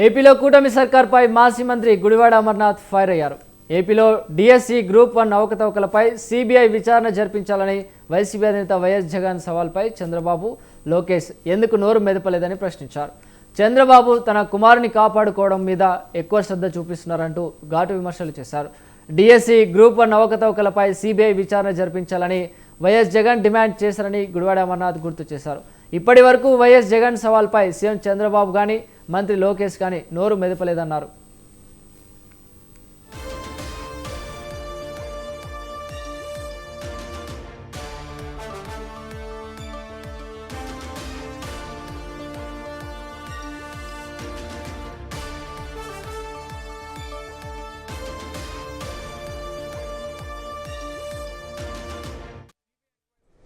ఏపీలో కూటమి సర్కార్పై మాజీ మంత్రి గుడివాడ అమర్నాథ్ ఫైర్ అయ్యారు. ఏపీలో డిఎస్సి గ్రూప్ 1 అవకతవకలపై సిబిఐ విచారణ జరిపించాలని వైసీపీ అధినేత వైఎస్ జగన్ సవాల్పై చంద్రబాబు, లోకేష్ ఎందుకు నోరు మెదపలేదని ప్రశ్నించారు. చంద్రబాబు తన కుమారుని కాపాడుకోవడం మీద ఎక్కువ శ్రద్ధ చూపిస్తున్నారంటూ ఘాటు విమర్శలు చేశారు. డిఎస్సి గ్రూప్ 1 అవకతవకలపై సిబిఐ విచారణ జరిపించాలని వైఎస్ జగన్ డిమాండ్ చేశారని గుడివాడ అమర్నాథ్ గుర్తు చేశారు. ఇప్పటి వరకు వైఎస్ జగన్ సవాల్పై సీఎం చంద్రబాబు కానీ మంత్రి లోకేష్ కానీ నోరు మెదపలేదన్నారు.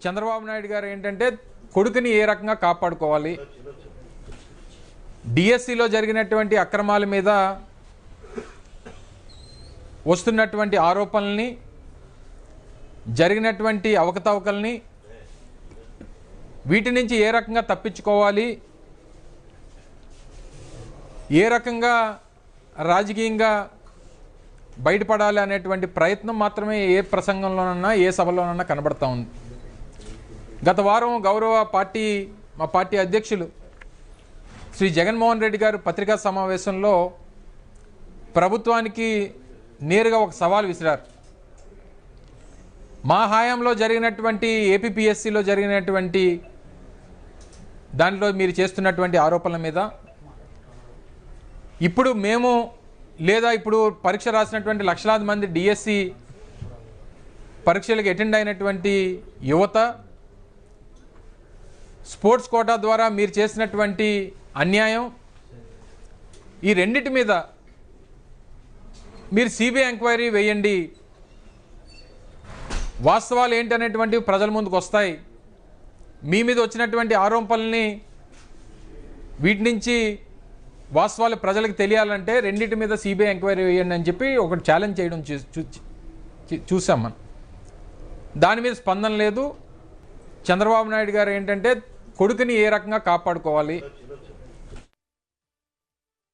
చంద్రబాబు నాయుడు గారు ఏంటంటే కొడుకుని ఏ రకంగా కాపాడుకోవాలి, డిఎస్సిలో జరిగినటువంటి అక్రమాల మీద వస్తున్నటువంటి ఆరోపణల్ని, జరిగినటువంటి అవకతవకల్ని, వీటి నుంచి ఏ రకంగా తప్పించుకోవాలి, ఏ రకంగా రాజకీయంగా బయటపడాలి అనేటువంటి ప్రయత్నం మాత్రమే ఏ ప్రసంగంలోనన్నా ఏ సభలోనన్నా కనబడతా ఉంది. గత వారం మా పార్టీ అధ్యక్షులు శ్రీ జగన్మోహన్ రెడ్డి గారు పత్రికా సమావేశంలో ప్రభుత్వానికి నేరుగా ఒక సవాల్ విసిరారు. మా హయాంలో జరిగినటువంటి ఏపీపీఎస్సీలో జరిగినటువంటి దానిలో మీరు చేస్తున్నటువంటి ఆరోపణల మీద ఇప్పుడు మేము ఇప్పుడు పరీక్ష రాసినటువంటి లక్షలాది మంది డిఎస్సి పరీక్షలకు అటెండ్ అయినటువంటి యువత, స్పోర్ట్స్ కోటా ద్వారా మీరు చేసినటువంటి అన్యాయం, ఈ రెండింటి మీద మీరు సిబిఐ ఎంక్వైరీ వేయండి. వాస్తవాలు ఏంటనేటువంటివి ప్రజల ముందుకు వస్తాయి. మీ మీద వచ్చినటువంటి ఆరోపణల్ని వీటి నుంచి వాస్తవాలు ప్రజలకు తెలియాలంటే రెండింటి మీద సిబిఐ ఎంక్వైరీ వేయండి అని చెప్పి ఒకటి ఛాలెంజ్ చేయడం చూసాం మనం. దాని మీద స్పందన లేదు. చంద్రబాబు నాయుడు గారు ఏంటంటే కొడుకుని ఏ రకంగా కాపాడుకోవాలి,